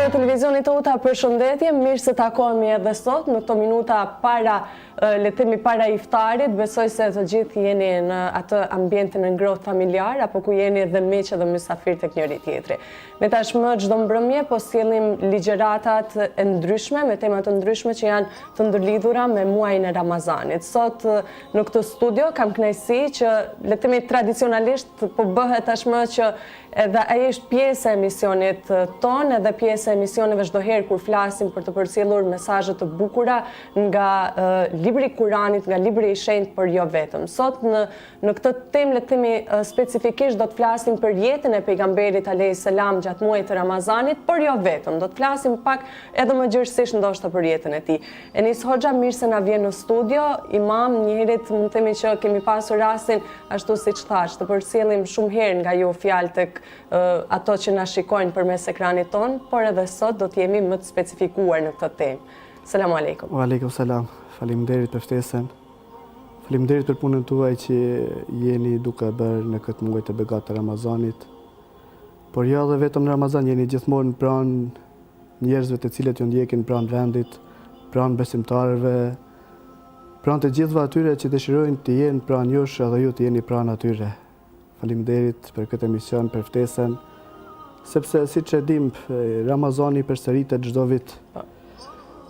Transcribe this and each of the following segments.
Shikuesve televizionit Ota, përshëndetje, mirë se takohemi edhe sot në këto minuta para para iftarit. Besoj se të gjithë jeni në atë ambientin e ngrohtë familjar apo ku jeni dhe miq dhe mysafir tek njëri tjetri. Ne tashmë çdo mbrëmje po sjellim ligjëratat e ndryshme me tema të ndryshme që janë të ndërlidhura me muajin e Ramazanit. Sot në këtë studio kam kënaqësi që le të themi tradicionalisht po bëhet tashmë që edhe ai është pjesë e emisionit ton, edhe pjesë e emisioneve çdo herë kur flasim për të përcjellur mesazhe të bukura nga libri i Kuranit, nga libri i shenjtë, por jo vetëm. Sot në këtë temë le të themi specifikisht do të flasim për jetën e pejgamberit alayhis salam gjatë muajit të Ramazanit, por jo vetëm. Do të flasim pak edhe më gjërësisht ndoshta për jetën e tij. Enis Hoxha, mirë se na vjen në studio. Imam, njëherët mund të themi që kemi pasur rastin ashtu siç thash, të përcjellim shumë herë nga ju fjalë tek ato që na shikojnë përmes ekranit ton, por edhe sot do të jemi më të specifikuar në këtë temë. Selam aleikum. Wa aleikum salam. Faleminderit për ftesën. Faleminderit për punën tuaj që jeni duke bërë në këtë muaj të begatë të Ramazanit. Por jo edhe vetëm në Ramazan, jeni gjithmonë pranë njerëzve të cilët ju ndjekin pranë vendit, pranë besimtarëve, pranë të gjithëve atyre që dëshirojnë të jenë pranë jush edhe ju të jeni pranë atyre. Faleminderit për këtë emision, për ftesën, sepse siç e dim, Ramazani përsëritet çdo vit.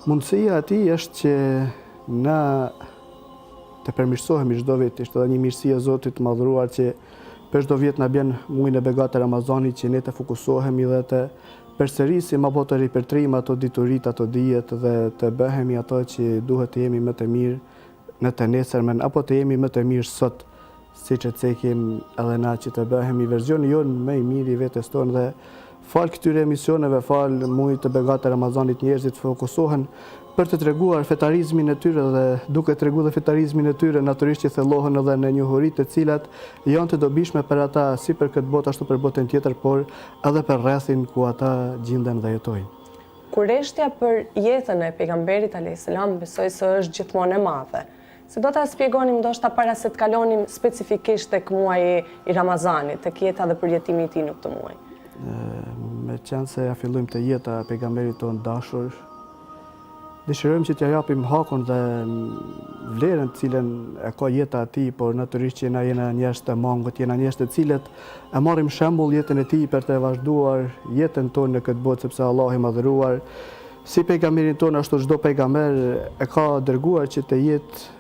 Mundësia e tij është që na të përmirësohemi çdo vit, është edhe një mirësi e Zotit të madhëruar që për çdo vit na bën muajin e begatë të Ramazanit që ne të fokusohemi dhe të përsërisim apo të ripërtrim ato diturit, ato dijet dhe të bëhemi ato që duhet të jemi më të mirë në të nesërmen apo të jemi më të mirë sot, siç e cekim edhe na që të bëhemi versioni jonë më i mirë i vetes tonë dhe fal këtyre emisioneve, fal muajit të begatë të Ramazanit njerëzit fokusohen për të treguar fetarizmin e tyre dhe duke treguar dhe fetarizmin e tyre natyrisht që thellohen edhe në njohuritë të cilat janë të dobishme për ata si për këtë botë ashtu për botën tjetër, por edhe për rrethin ku ata gjenden dhe jetojnë. Kurreshtja për jetën e pejgamberit alayhis salam besoj se është gjithmonë e madhe. Se do ta shpjegonim ndoshta para se të kalonim specifikisht tek muaji i Ramazanit, tek jeta dhe përjetimi i tij në këtë muaj. Me qenë se ja fillojmë të jeta e pejgamberit tonë dashur, dëshirojmë që t'ja japim hakun dhe vlerën të cilën e ka jeta e tij, por natyrisht që na jena njerëz të mangët, jena njerëz të cilët e marrim shembull jetën e tij për të vazhduar jetën tonë në këtë botë, sepse Allahu i madhëruar si pejgamberin tonë ashtu çdo pejgamber e ka dërguar që të jetë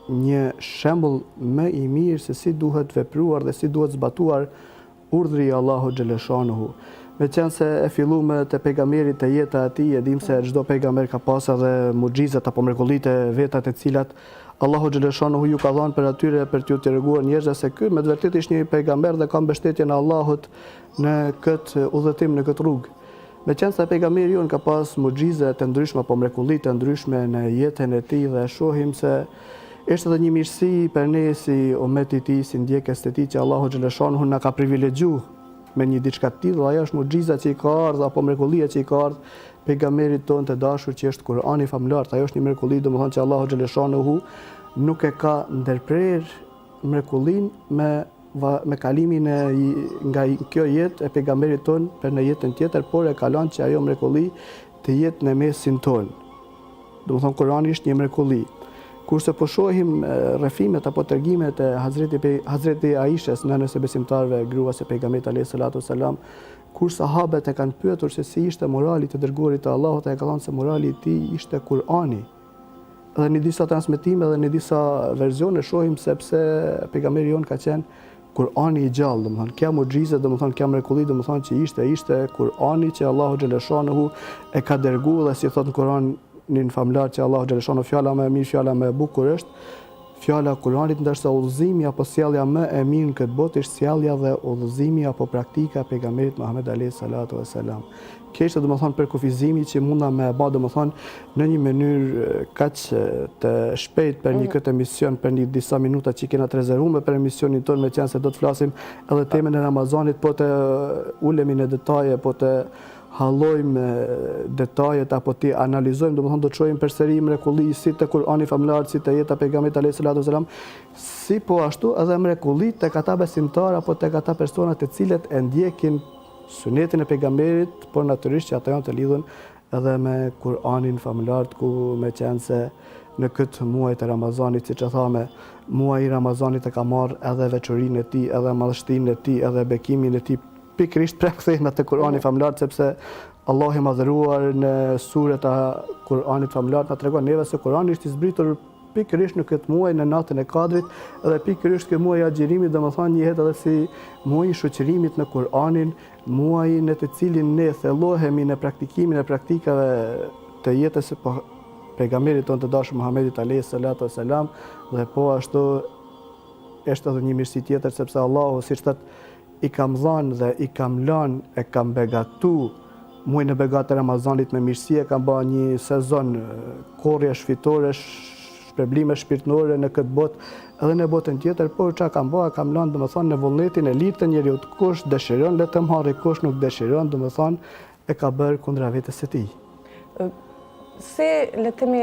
një shembull më i mirë se si duhet vepruar dhe si duhet zbatuar urdhri i Allahu xhaleshanuhu. Me qenë se e fillume të pejgamberit të jeta e tij, e dim se çdo pejgamber ka pas edhe muxhizat apo mrekullitë e veta të cilat Allahu xhaleshanuhu ju ka dhënë për atyre për t'ju treguar njerëzve se ky me të vërtetë ishte një pejgamber dhe ka mbështetjen e Allahut në këtë udhëtim, në këtë rrugë. Me qenë se pejgamberi jon ka pas muxhize të ndryshme apo mrekullitë të ndryshme në jetën e tij dhe shohim se është edhe një mirësi për ne si ummeti i tij, si ndjekës të tij që Allahu xhaleshanuhu na ka privilegjuar me një diçka të tillë, ajo është muxhiza që i ka ardhur apo mrekullia që i ka ardhur pejgamberit tonë të dashur që është Kurani famlar. Ajo është një mrekulli, domethënë që Allahu xhaleshanuhu nuk e ka ndërprer mrekullinë me kalimin nga kjo jetë e pejgamberit tonë për në jetën tjetër, por e ka lënë që ajo mrekulli të jetë në mesin tonë. Domethënë Kurani është një mrekulli. Kurse po shohim rrefimet apo tregimet e Hazreti Aishës, nënës së besimtarëve, gruas së pejgamberit alayhis salatu wassalam, kur sahabët e kanë pyetur se si ishte morali të dërguarit të Allahut, ai ka thënë se morali i tij ishte Kurani. Dhe në disa transmetime dhe në disa versione shohim sepse pejgamberi jon ka qenë Kurani i gjallë, domethënë kjo muxhizë, domethënë kjo mrekulli, domethënë që ishte Kurani që Allahu xhaleshanuhu e ka dërguar dhe si thot në Kur'an në famlar që Allahu xhaleshanuhu fjala më e mirë, fjala më e bukur është fjala e Kuranit, ndërsa udhëzimi apo sjellja më e mirë në këtë botë është sjellja dhe udhëzimi apo praktika e pejgamberit Muhammed alayhis salatu wassalam. Kjo është domethënë për kufizimi që munda me bë domethënë në një mënyrë kaq të shpejt për një këtë emision, për një disa minuta që kena të rezervuar për emisionin tonë, me qenë se do të flasim edhe temën e Ramazanit, po të ulemi në detaje, po të hallojmë detajet apo ti analizojmë, domethënë do të shohim përsëri mrekulli si te Kurani famlar, si te jeta e pejgamberit alayhis salatu wasalam, si po ashtu edhe mrekulli tek ata besimtarë apo tek ata persona të cilët e ndjekin sunetin e pejgamberit, por natyrisht që ata janë të lidhur edhe me Kur'anin famullar, ku me qenë se në këtë muaj të Ramazanit, siç e thamë, muaji i Ramazanit e ka marrë edhe veçorinë e tij, edhe madhështinë e tij, edhe bekimin e tij, pikërisht prej kthehemi te Kur'ani famullar, sepse Allahu i madhëruar në suret e Kur'anit famullar na tregon neve se Kur'ani është i zbritur pikërisht në këtë muaj, në natën e Kadrit, edhe pikërisht ky muaj i agjërimit, domethënë njihet edhe si muaji i shoqërimit në Kur'anin, muaji në të cilin ne thellohemi në praktikimin e praktikave të jetës së pejgamberit tonë të dashur Muhamedit alayhi salatu wasalam, dhe po ashtu është edhe një mirësi tjetër, sepse Allahu, siç thotë, i kam dhënë dhe i kam lënë, e kam begatu muajin e begatë të Ramazanit me mirësi, e kam bërë një sezon korrjesh fitoresh, shpërblime shpirtërore në këtë botë edhe në botën tjetër, por çka kam bërë, kam lënë domethënë në vullnetin e lirë të njeriu, kush dëshiron le të marrë, kush nuk dëshiron, domethënë e ka bërë kundra vetes së tij. Si le të themi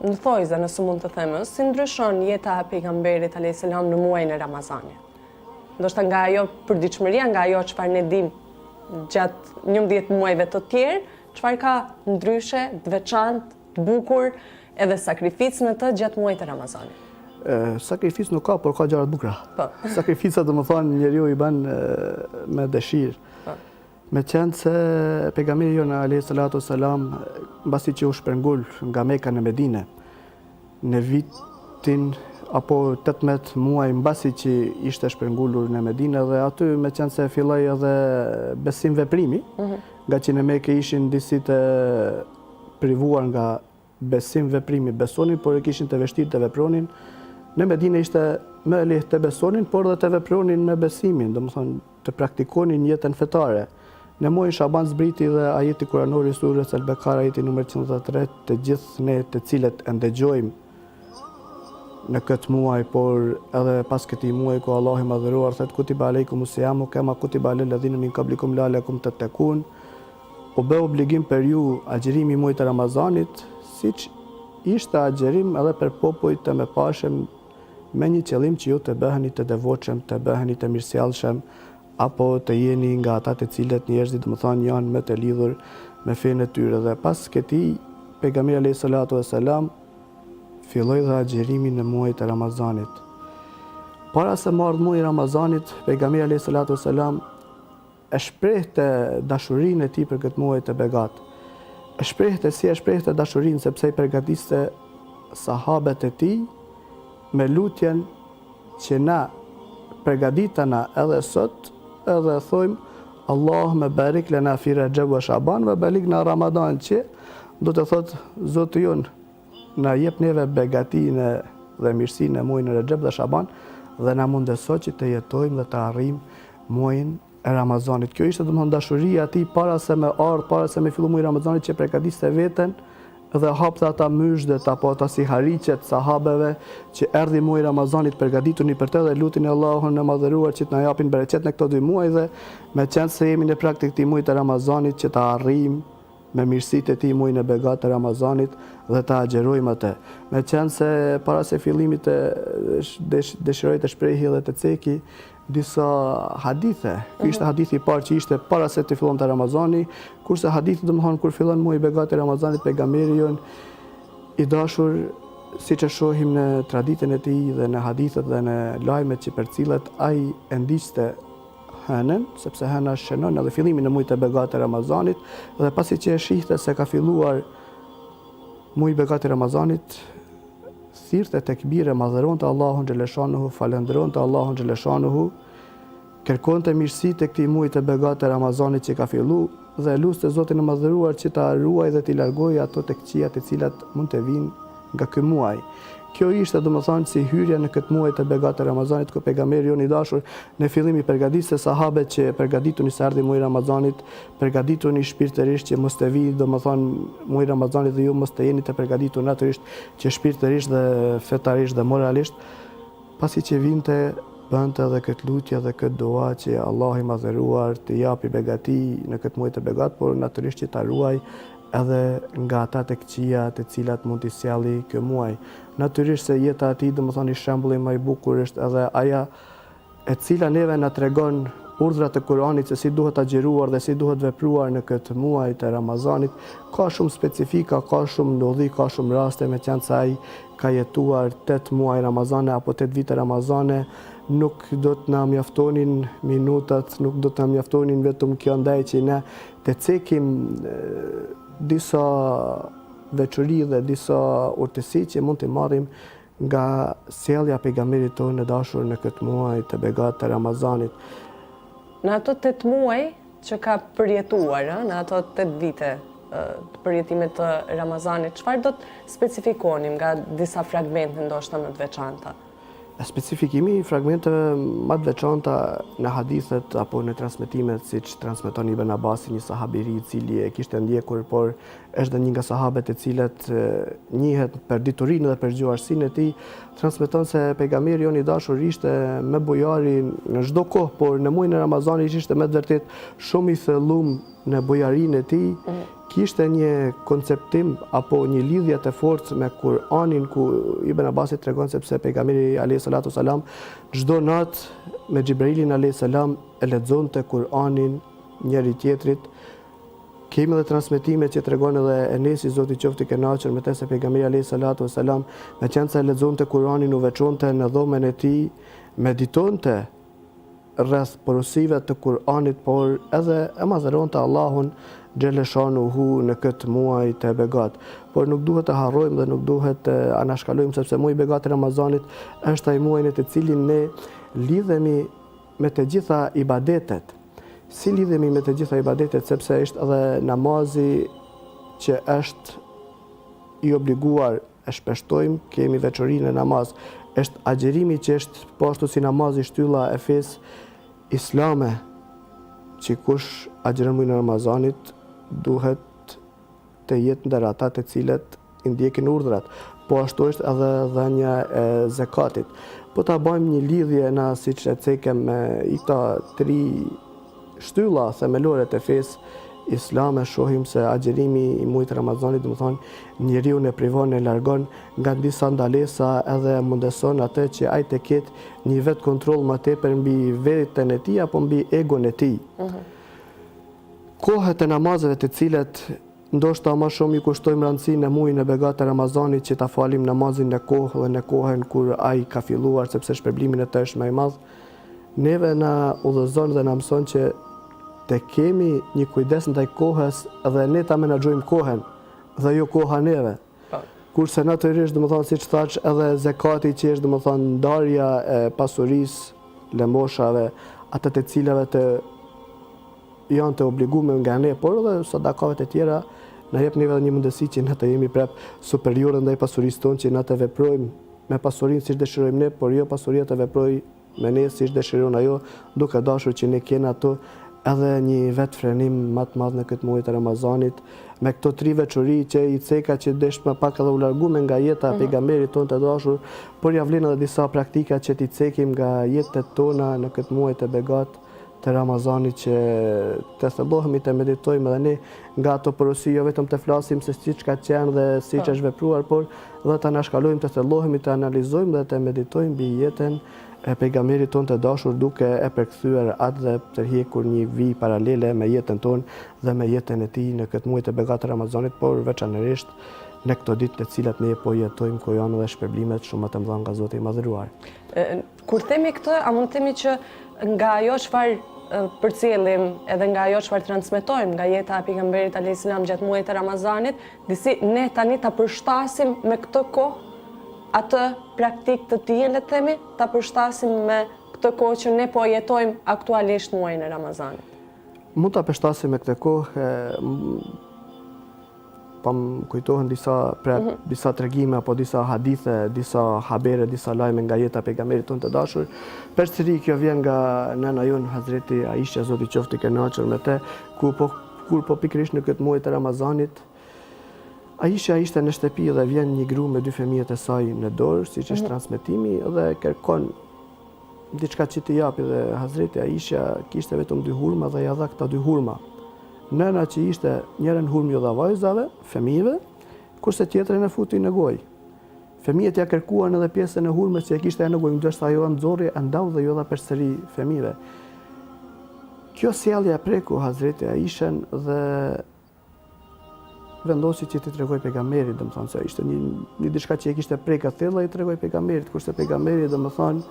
në thojza, nëse mund të them, si ndryshon jeta e pejgamberit alayhis salam në muajin e Ramazanit? Ndoshta nga ajo përditshmëria, nga ajo çfarë ne dim gjatë 11 muajve të tjerë, çfarë ka ndryshe, të veçantë, të bukur, edhe sakrificë në të gjatë muajit të Ramazanit? Sakrificë nuk ka, por ka gjëra të bukura. Po. Sakrifica domethënë njeriu i bën me dëshirë. Po. Me qenë se pejgamberi jonë alayhi salatu wasalam, mbasi që u shpërngul nga Mekka në Medinë, në vitin apo 18 muaj mbasi që ishte shpërngulur në Medinë, dhe aty me qenë se filloi edhe besim veprimi, nga që në Mekë ishin disi të privuar nga besim veprimi, besonin, por e kishin të vështirë të vepronin. Në Medinë ishte më lehtë të besonin, por dhe të vepronin me besimin, domethënë të praktikonin jetën fetare. Në muajin Shaban zbriti dhe ajeti kuranor i surës Al-Bekara, ajeti numër 103, të gjithë ne të cilët e ndëgjojmë në këtë muaj, por edhe pas këtij muaji ku Allahu i madhëruar thotë kutiba aleikum siyamu kama kutiba alal ladhina min qablikum la'allakum tattaqun, u bë obligim për ju agjërimi i muajit të Ramazanit, siç ishte agjerim edhe për popujt të mëparshëm, me një qëllim që ju të bëheni të devotshëm, të bëheni të mirësjellshëm, apo të jeni nga ata të cilët njerëzit domethënë janë më të lidhur me fenë e tyre. Dhe pas këtij pejgamberi alayhi salatu wasalam filloi dhe agjerimin në muajin e Ramazanit. Para se marrë muaji i Ramazanit, pejgamberi alayhi salatu wasalam e shprehte dashurinë e tij për këtë muaj të begatë. E shprehte dashurinë sepse i përgatiste sahabët e tij me lutjen që na përgatitana edhe sot, edhe thojmë Allahumma barik lana fi Rajab wa Shaban wa balighna Ramadan, që do të thotë Zoti jon na jep neve begatinë dhe mirësinë e muajit në Rajab dhe Shaban, dhe na mundeso që të jetojmë dhe të arrijmë muajin e Ramazanit. Kjo ishte domethënë dashuria e tij para se me ardh, para se me fillu muaji i Ramazanit, që përgatiste veten dhe hapte ata myshdet apo ata si hariqet sahabeve që erdhi muaji i Ramazanit, përgatituni për të dhe lutini Allahun e madhëruar që të na japin bereqet në këto 2 muaj, dhe me qenë se jemi në praktik të muajit të Ramazanit, që të arrijmë me mirësitë e tij muajin e begatë të Ramazanit dhe të agjerojmë atë. Me qenë se para se fillimit dëshiroj të shprehi dhe të ceki disa hadithe. Ky ishte hadithi i parë që ishte para se të fillonte Ramazani, kurse hadithi domethënë kur fillon muaji i begatë i Ramazanit, pejgamberi jon i dashur, siç e shohim në traditën e tij dhe në hadithet dhe në lajmet që përcillet, ai e ndiqte hënën, sepse hëna shënon edhe fillimin e muajit të begatë të Ramazanit, dhe pasi që e shihte se ka filluar muaji i begatë i Ramazanit, thirrte tekbire, madhëronte Allahun xhaleshanuhu, falënderonte Allahun xhaleshanuhu, kërkonte mirësi të këtij muaji të begatë të Ramazanit që ka filluar, dhe lutte Zotin e madhëruar që ta ruaj dhe t'i largojë ato të këqija të cilat mund të vinë nga ky muaj. Kjo ishte domethënë si hyrja në këtë muaj të begatë të Ramazanit, ku pejgamberi jon i dashur në fillim i përgatiste sahabët që përgatituni se ardhi muaji i Ramazanit, përgatituni shpirtërisht që mos të vijë domethënë muaji i Ramazanit dhe ju mos të jeni të përgatitur natyrisht që shpirtërisht dhe fetarisht dhe moralisht, pasi që vinte bënte edhe këtë lutje dhe këtë dua që Allahu i madhëruar të japi begati në këtë muaj të begatë, por natyrisht që ta ruaj edhe nga ata të këqija të cilat mund t'i sjalli ky muaj. Natyrisht se jeta e tij domethënë shembulli më i bukur është edhe aja e cila neve na tregon urdhrat e Kuranit se si duhet agjeruar dhe si duhet vepruar në këtë muaj të Ramazanit, ka shumë specifika, ka shumë ndodhi, ka shumë raste, me qenë se ai ka jetuar 8 muaj Ramazane apo 8 vite Ramazane, nuk do të na mjaftonin minutat, nuk do të na mjaftonin vetëm kjo, ndaj që ne të cekim disa veçori dhe disa urtësi që mund të marrim nga sjellja e pejgamberit tonë e dashur në këtë muaj të begat të Ramazanit. Në ato 8 muaj që ka përjetuar, në ato 8 vite të përjetimit të Ramazanit, çfarë do të specifikonim nga disa fragmente ndoshta më të veçanta? Specifikimi i fragmenteve më të veçanta në hadithet apo në transmetimet, siç transmeton Ibn Abasi, një sahabiri i cili e kishte ndjekur, por është dhe një nga sahabet e cilët njihet për diturinë dhe për gjuarësinë e tij, transmeton se pejgamberi jon i dashur ishte me bujari në çdo kohë, por në muajin e Ramazanit ishte me të vërtet shumë i thellum në bujarinë e tij. Kishte një konceptim apo një lidhje të fortë me Kur'anin, ku Ibn Abasi tregon sepse pejgamberi alayhi salatu sallam çdo natë me Xhibrilin alayhi salam e lexonte Kur'anin njëri tjetrit. Kemi edhe transmetime që tregon edhe Enesi, Zoti qoftë i kënaqur me të, se pejgamberi alayhi salatu sallam me qenë se lexonte Kur'anin u veçonte në dhomën e tij, meditonte rreth porosive të Kur'anit, por edhe e madhëronte Allahun Xheleshanuhu në këtë muaj të begat. Por nuk duhet të harrojmë dhe nuk duhet të anashkalojmë, sepse muaji i begat i Ramazanit është ai muaj në të cilin ne lidhemi me të gjitha ibadetet. Si lidhemi me të gjitha ibadetet, sepse është edhe namazi që është i obliguar, e shpeshtojmë, kemi veçorinë e namaz. Është agjerimi që është po ashtu si namazi shtylla e fesë islame, që kush agjeron muajin e Ramazanit duhet të jetë ndër ata të cilët i ndjekin urdhrat. Po ashtu është edhe dhënia e zakatit. Po ta bëjmë një lidhje na siç e cekem me këta 3 shtylla themelore të fesë islame, shohim se agjerimi i muajit Ramazanit, do të thonë, njeriu e privon, e largon nga disa ndalesa edhe mundeson atë që ai të ketë një vetë kontroll më tepër mbi veten e tij apo mbi egon e tij. Kohët e namazeve të cilet ndoshta më shumë i kushtojmë rëndësi në muajin e begat të Ramazanit, që ta falim namazin në kohë dhe në kohën kur ai ka filluar, sepse shpërblimin e tij është më i madh. Neve na udhëzon dhe na mëson që të kemi një kujdes ndaj kohës dhe ne ta menaxhojmë kohën dhe jo koha neve. Kurse natyrisht, domethënë, siç thash, edhe zakati që është, domethënë, ndarja e pasurisë, lëmoshave, ato të cilave të janë të obligume nga ne, por edhe sadakavet e tjera na jep neve një mundësi që ne të jemi prap superiore ndaj pasurisë tonë, që na të veprojmë me pasurinë siç dëshirojmë ne, por jo pasuria të veprojë me ne siç dëshiron ajo, duke dashur që ne kemi ato edhe një vetë frenim më të madh në këtë muaj të Ramazanit, me këto 3 veçori që i ceka, që desh më pak edhe u largume nga jeta e pejgamberit tonë të dashur, por ja vlen edhe disa praktika që t'i cekim nga jetët tona në këtë muaj të begat të Ramazanit, që të thellohemi, të meditojmë edhe ne nga ato porosi, jo vetëm të flasim se siç ka qenë dhe siç është vepruar, por dhe të anashkalojmë, të thellohemi, të analizojmë dhe të meditojmë mbi jetën e pejgamberit tonë të dashur, duke e përkthyer atë dhe tërhequr një vijë paralele me jetën tonë dhe me jetën e tij në këtë muaj të begat të Ramazanit, por veçanërisht në këto ditë të cilat ne po jetojmë, ku janë edhe shpërblimet shumë të mëdha nga Zoti i madhëruar. Kur themi këtë, a mund të themi që nga ajo çfarë përcjellim edhe nga ajo çfarë transmetojmë nga jeta e pejgamberit alayhis salam gjatë muajit të Ramazanit, disi ne tani ta përshtasim me këtë kohë atë praktik të tillë, le të themi, ta përshtasim me këtë kohë që ne po jetojmë aktualisht muajin e Ramazanit? Mund ta përshtasim me këtë kohë, pa më kujtohen disa tregime apo disa hadithe, disa habere, disa lajme nga jeta e pejgamberit tonë të dashur. Përsëri kjo vjen nga nëna jon Hazreti Aisha, Zoti qoftë i kënaqur me të, kur po pikërisht në këtë muaj të Ramazanit, Aisha ishte në shtëpi dhe vjen një gru me 2 fëmijët e saj në dorë, siç është transmetimi, dhe kërkon diçka që t'i japi, dhe Hazreti Aisha kishte vetëm 2 hurma dhe ja dha këta 2 hurma. Nëna që ishte njërën hurmë jo dha vajzave, fëmijëve, kurse tjetrën e futi në gojë. Fëmijët ja kërkuan edhe pjesën e hurmës që e kishte në gojë, ndërsa ajo nxorri, e ndau dhe jo dha përsëri fëmijëve. Kjo sjellje e preku Hazreti Aishën dhe vendosi që t'i tregoj pejgamberit, domethënë se ishte një diçka që e kishte preka thella i tregoj pejgamberit, kurse pejgamberi domethënë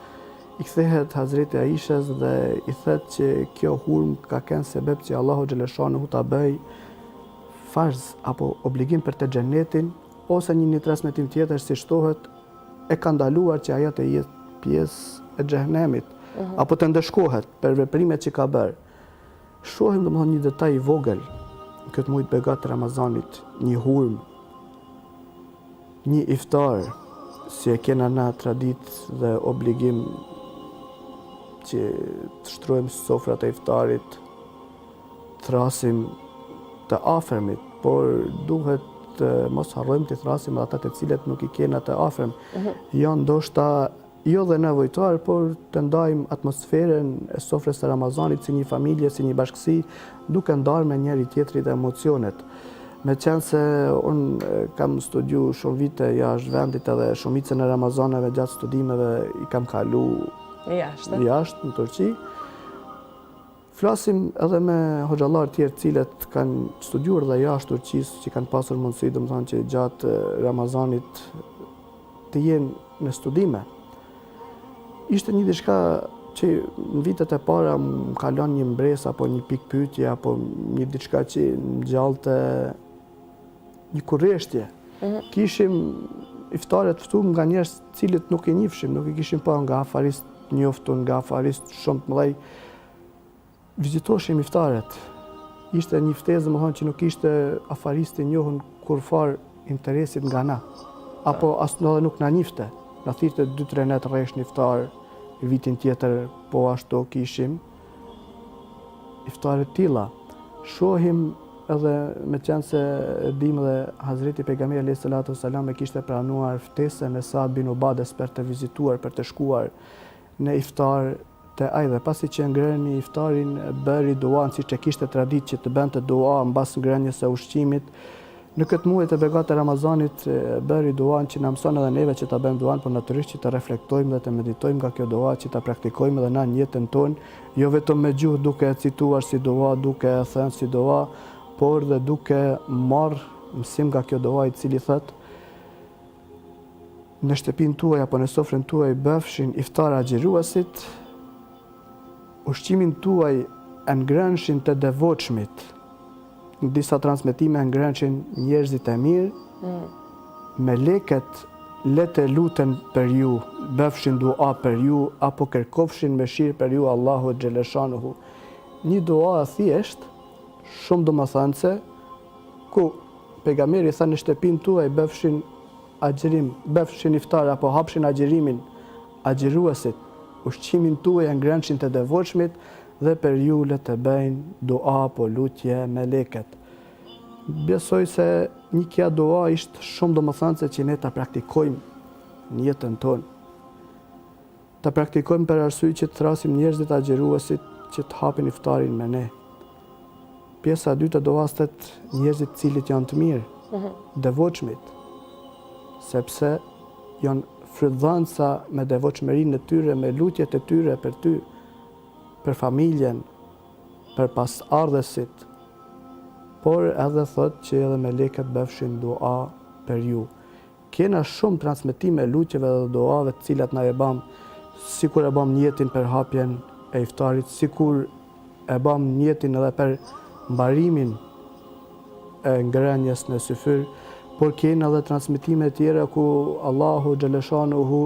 i kthehet Hazreti Aishës dhe i thet që kjo hurm ka qenë sebeb që Allahu xhaleshanuhu ta bëj farz apo obligim për të xhenetin, ose një transmetim tjetër si shtohet e ka ndaluar që ajo të jetë pjesë e xhehenemit, apo të ndeshkohet për veprimet që ka bërë. Shohim domethënë një detaj i vogël në këtë muaj begat të Ramazanit, një hurm, një iftar, si e kena na traditë dhe obligim që të shtrojmë sofrat e iftarit, thrasim të afërmit, por duhet të mos harrojmë të thrasim ata të cilët nuk i kena të afërm. Janë ndoshta jo dhe nevojtar, por të ndajmë atmosferën e sofrës së Ramazanit si një familje, si një bashkësi, duke ndarë me njëri tjetrit emocionet. Me qenë se unë kam studiu shumë vite jashtë vendit edhe shumicën e Ramazaneve gjatë studimeve i kam kalu jashtë në Turqi. Flasim edhe me hoxhallar tjerë cilët kanë studiuar dhe jashtë Turqisë, që kanë pasur mundësi domethënë që gjatë Ramazanit të jenë në studime. Ishte një diçka që në vitet e para më kalon një mbresë apo një pikë pyetje apo një diçka që më gjallte një kurreshtje. Kishim iftare të ftuar nga njerëz cilët nuk e njihshim, nuk i kishim pa nga afarist njoftun, nga afarist shumë të mëdhej. Vizitoshim iftaret. Ishte një ftesë domethënë që nuk ishte afarist i njohur kurfar interesit nga na, apo as nuk na njifte. Na thirrte 2-3 net rresh në iftar, vitin tjetër po ashtu kishim iftare të tilla. Shohim edhe me qenë se dim dhe Hazreti Pejgamberi alayhis salatu wassalam e kishte pranuar ftesën e Saad bin Ubades për të vizituar, për të shkuar në iftar të ai, dhe pasi që ngrëni iftarin bëri duan siç e kishte traditë që të bënte dua mbas ngrënies së ushqimit. Në këtë muaj të begat të Ramazanit bëri duan që na mëson edhe neve që ta bëjmë duan, por natyrisht që ta reflektojmë dhe të meditojmë nga kjo dua, që ta praktikojmë edhe na në jetën tonë, jo vetëm me gjuhë duke e cituar si dua, duke e thënë si dua, por dhe duke marrë mësim nga kjo dua i cili thot: në shtëpinë tuaj apo në sofrën tuaj bëfshin iftar agjëruesit, ushqimin tuaj e ngrënshin të devotshmit. Në disa transmetime ngrënshin njerëzit e mirë, meleket le të luten për ju, bëfshin dua për ju, apo kërkofshin mëshirë për ju Allahu xhaleshanuhu. Një dua thjesht, shumë domethënëse, ku pejgamberi tha në shtëpinë tuaj bëfshin agjërim, bëfshin iftar apo hapshin agjërimin agjëruesit, ushqimin tuaj e ngrënshin të devotshmit, dhe për ju le të bëjnë dua apo lutje meleket. Besoj se një kja dua ishte shumë domethënëse që ne ta praktikojmë në jetën tonë. Ta praktikojmë për arsye që të thrasim njerëzit agjëruesit që të hapin iftarin me ne. Pjesa e dytë e duas thot njerëzit cilët janë të mirë, devotshmit, sepse janë frydhanca me devotshmërinë e tyre, me lutjet e tyre për ty, për familjen, për pasardhësit, por edhe thot që edhe meleket bëfshin dua për ju. Kena shumë transmetime lutjeve dhe duave të cilat na e bam, sikur e bam njetin për hapjen e iftarit, sikur e bam njetin edhe për mbarimin e ngrënies në syfyr, por kena edhe transmetime tjera ku Allahu xhaleshanuhu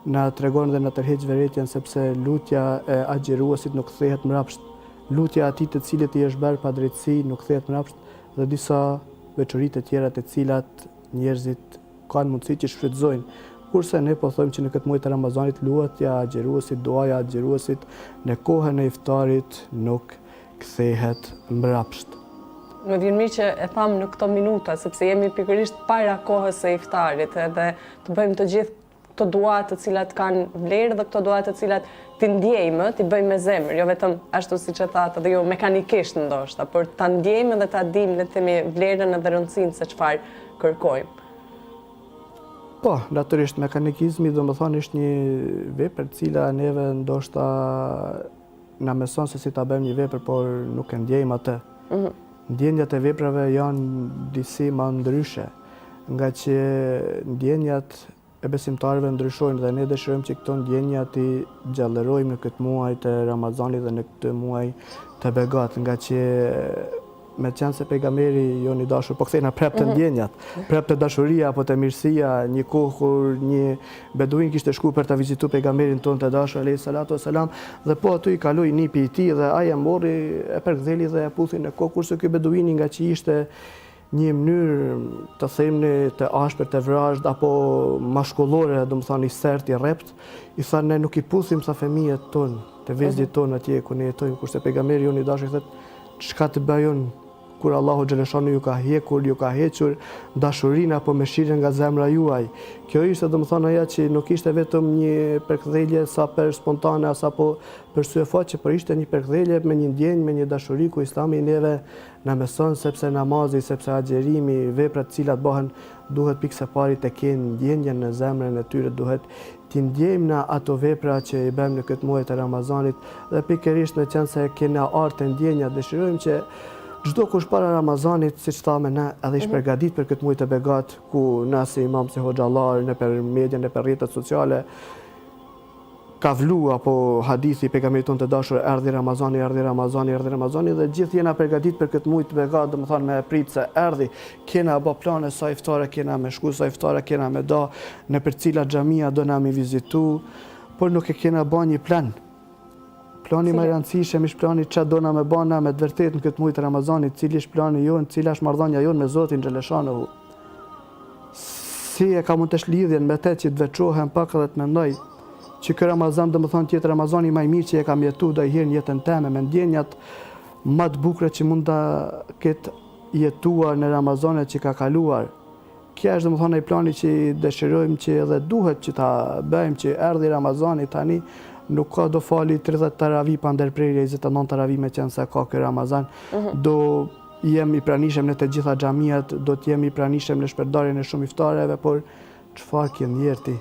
na tregon dhe na tërheq vërejtjen, sepse lutja e agjëruesit nuk kthehet mbrapsht. Lutja e atij të cilit i është bërë padrejtësi nuk kthehet mbrapsht, dhe disa veçoritë të tjera të cilat njerëzit kanë mundësi që shfrytëzojnë. Kurse ne po thojmë që në këtë muaj të Ramazanit lutja e agjëruesit, duaja e agjëruesit në kohën e iftarit nuk kthehet mbrapsht. Më vjen mirë që e tham në këto minuta, sepse jemi pikërisht para kohës së iftarit, edhe të bëjmë të gjithë këto dua të cilat kanë vlerë dhe këto dua të cilat ti ndjejmë, ti bëjmë me zemër, jo vetëm ashtu siç e thatë dhe jo mekanikisht ndoshta, por ta ndjejmë dhe ta dimë le të themi vlerën edhe rëndësinë se çfarë kërkojmë. Po, natyrisht mekanikizmi domethënë është një vepër e cila neve ndoshta na mëson se si ta bëjmë një vepër, por nuk e ndjejmë atë. Ndjenjat e veprave janë disi ma ndryshe, nga që ndjenjat e besimtarëve ndryshojnë dhe ne dëshirojmë që këto ndjenja ti gjallërojmë në këtë muaj të Ramazanit dhe në këtë muaj të Begat, nga që me qenë se pejgamberi jon i dashur, po kthejna prap të ndjenjat, prap të dashuria apo të mirësia, një kohë kur një beduin kishte shku për të vizitu pejgamberin tonë të dashur alayhi salatu wassalam, dhe po aty i kaloi nipi i tij dhe ai e morri, e përktheli dhe e puthi në kokë, kurse ky beduini nga që ishte një mënyrë të themni të ashpër, të vrazhd apo mashkullore, domethënë i sert, i rrept, i tha ne nuk i puthim sa fëmijët tonë, të vezgjit tonë atje ku ne jetojmë, kurse pejgamberi jon i dashur thotë, çka të bëjon kur Allahu xhaleshanu ju ka hekur, ju ka hequr dashurinë apo mëshirën nga zemra juaj. Kjo ishte domethënë ajo që nuk ishte vetëm një përkthjelje sa për spontane apo për syefaqe, por ishte një përkthjelje me një ndjenjë, me një dashuri ku Islami neve na mëson, sepse namazi, sepse agjerimi, veprat të cilat bëhen duhet pikë së pari të kenë ndjenjën në zemrën e tyre, duhet t'i ndjejmë na ato vepra që i bëjmë në këtë muaj të Ramazanit, dhe pikërisht në qenë se kena art të ndjenja, dëshirojmë që çdo kush para Ramazanit, siç thamë ne, edhe ish përgatit për këtë muaj të Begat, ku na si imam, si hoxhallar, nëpër median, nëpër rrjetet sociale, ka vlu apo hadithi pejgamberit tonë të dashur, erdhi Ramazani, erdhi Ramazani, erdhi Ramazani, dhe gjithë jena përgatit për këtë muaj të Begat, domethënë me prit se erdhi, kena bë plane sa iftare, kena me shku sa iftare, kena me da nëpër cilat xhamia do na mi vizitu, por nuk e kena bë një plan. Plani më i rëndësishëm ish plani çfarë dona me bëna me të vërtetë në këtë muaj të Ramazanit, cili është plani jonë, cila është marrëdhënia jonë me Zotin xhaleshanahu. Si e ka mund të lidhjen me të që të veçohem pak edhe të mendoj që ky Ramazan domethënë tjetë Ramazani më i mirë që e kam jetuar do i herë në jetën time, me ndjenjat më të bukura që mund ta ketë jetuar në Ramazanet që ka kaluar. Kjo është domethënë ai plani që dëshirojmë që edhe duhet që ta bëjmë, që erdhi Ramazani tani. Nuk ka do fali 30 taravi pa ndërprerje, 29 taravi me qenë se ka ky Ramazan. Do jemi pranishëm në të gjitha xhamiat, do të jemi pranishëm në shpërndarjen e shumë iftareve, por çfarë ke njerti?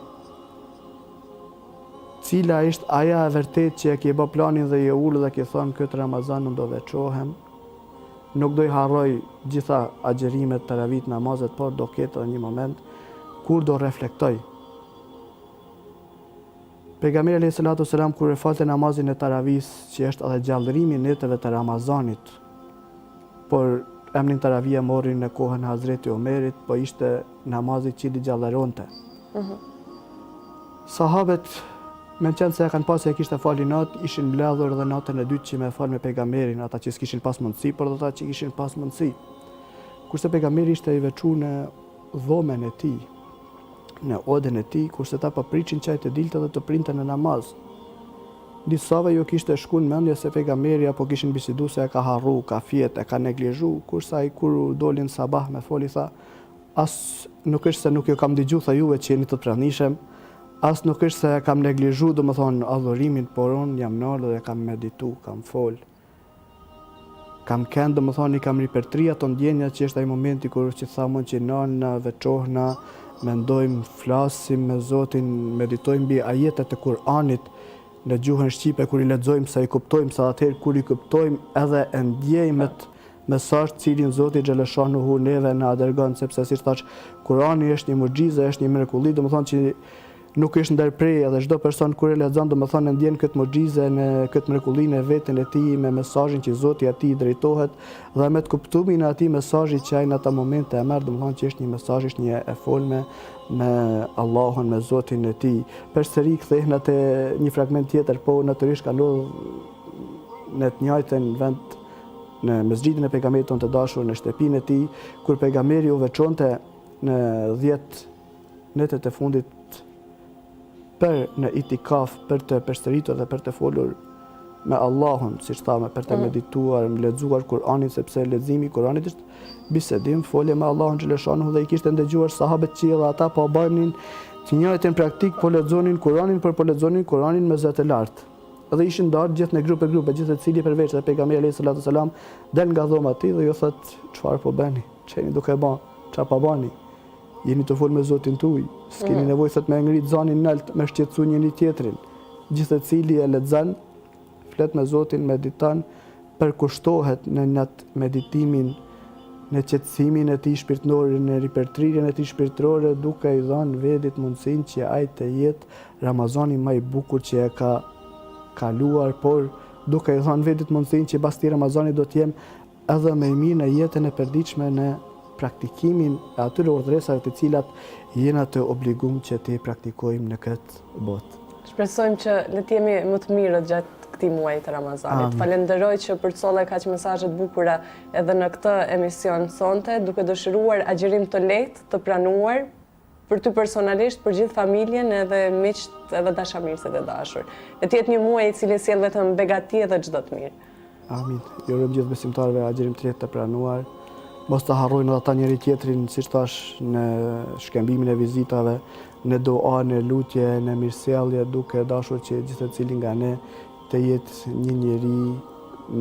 Cila është aja e vërtet që e ke bë planin dhe je ulë dhe ke thonë këtë Ramazan unë do veçohem, nuk do i harroj gjitha agjerimet, taravit, namazet, por do ketë edhe një moment kur do reflektoj. Pejgamberi alayhi salatu wasalam kur e falte namazin e taravis, që është edhe gjallërimi i netëve të Ramazanit, por emrin taravia mori në kohën e Hazreti Omerit, po ishte namazi që i gjallëronte. Sahabet, me qenë se e kanë pasë e kishte fali natë, ishin mbledhur dhe natën e dytë që me falë me pejgamberin, ata që s'kishin pas mundësi, por dhe ata që kishin pas mundësi. Kurse pejgamberi ishte i veçu në dhomen e tij, në odën e tij, kurse ta papriçin çaj të dilte dhe të printe në namaz. Disave jo kishte shku në mendje se pejgamberi apo kishin bisedu se e ka harru, ka fjet, e ka neglizhu, kurse ai kur dolin sabah me foli tha, as nuk është se nuk ju kam dëgju, tha juve që jeni të pranishëm, as nuk është se kam neglizhu, domethënë adhurimin, por unë jam nalë dhe kam meditu, kam fol. Kam kënd, domethënë i kam ripërtri ato ndjenja që është ai momenti kur që thamon që nana veçohna, mendojmë, flasim me Zotin, meditojmë mbi ajetet e Kur'anit në gjuhën shqipe, kur i lexojmë sa i kuptojmë, sa atëherë kur i kuptojmë edhe e ndjejmë mesazh cilin Zoti xhaleshanuhu neve na dërgon, sepse siç thash, Kur'ani është një mucizë, është një mrekulli, domethënë që nuk është ndërprej, edhe çdo person kur e lexon domethënë ndjen këtë mucizë në këtë mrekullinë e veten e tij me mesazhin që Zoti atij drejtohet dhe me të kuptimin e atij mesazhi që ai në atë moment e merr, domethënë që është një mesazh, është një e folme me Allahun, me Zotin e tij. Përsëri kthehen atë një fragment tjetër, po natyrisht ka ndodhur në të njëjtën vend në mesxhidin e pejgamberit tonë të dashur, në shtëpinë e tij, kur pejgamberi u veçonte në 10 netet e fundit për në itikaf, për të përsëritur dhe për të folur me Allahun, siç thamë, për të medituar, me lexuar Kur'anin, sepse leximi i Kur'anit është bisedim, folje me Allahun xhaleshanuhu, dhe i kishte ndëgjuar sahabët që edhe ata po bënin të njëjtën praktik, po lexonin Kur'anin, por po lexonin Kur'anin me zot të lartë. Dhe ishin ndarë gjithë në grupe, gjithë secili përveç, dhe pejgamberi alayhi salatu wasalam del nga dhoma e tij dhe ju thot çfarë po bëni? Çeni duke bën, çfarë po bëni? Jeni të folë me Zotin tuaj, s'keni nevojë thot me ngrit zanin nalt, me shqetësu njëri tjetrin. Gjithsecili e lexon, flet me Zotin, mediton, përkushtohet në atë meditimin, në qetësimin e tij shpirtëror, në ripërtrirjen e tij shpirtërore, duke i dhënë vedit mundësinë që ai të jetë Ramazani më i bukur që e ka kaluar, por duke i dhënë vedit mundësinë që pas këtij Ramazani do të jem edhe më i mirë në jetën e përditshme, në praktikimin e atyre urdhresave të cilat jena të obliguar që të praktikojmë në këtë botë. Shpresojmë që le të jemi më të mirët gjatë këtij muaji të Ramazanit. Falenderoj që përcolle kaq mesazhe të bukura edhe në këtë emision sonte, duke dëshiruar agjerim të lehtë, të pranuar për ty personalisht, për gjithë familjen edhe miqt edhe dashamirësit e dashur. Le të jetë një muaj i cili sjell vetëm begati dhe çdo të mirë. Amin. Jo rëm gjithë besimtarëve agjerim të lehtë të pranuar. Mos të harrojnë ata njëri tjetrin, siç thash, në shkëmbimin e vizitave, në dua, në lutje, në mirësjellje, duke dashur që gjithë secili nga ne të jetë një njeri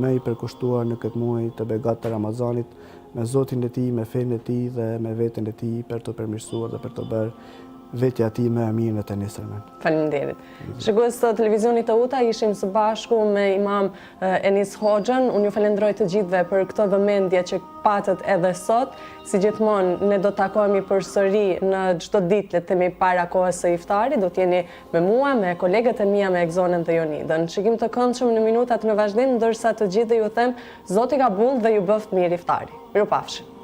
më i përkushtuar në këtë muaj të begat të Ramazanit, me Zotin e tij, me fenë e tij dhe me veten e tij për të përmirësuar dhe për të bërë vetja e tij më e mirë në të nesërmen. Faleminderit. Shikues të televizionit të UTA, ishim së bashku me Imam Enis Hoxhën. Unë ju falenderoj të gjithëve për këtë vëmendje që patët edhe sot. Si gjithmonë, ne do të takohemi përsëri në çdo ditë, le të themi para kohës së iftarit. Do të jeni me mua, me kolegët e mia me Egzonen dhe Jonidën. Shikim të këndshëm në minutat në vazhdim, ndërsa të gjithë ju them, Zoti ka bull dhe ju bëft mirë iftari. Mirupafshim.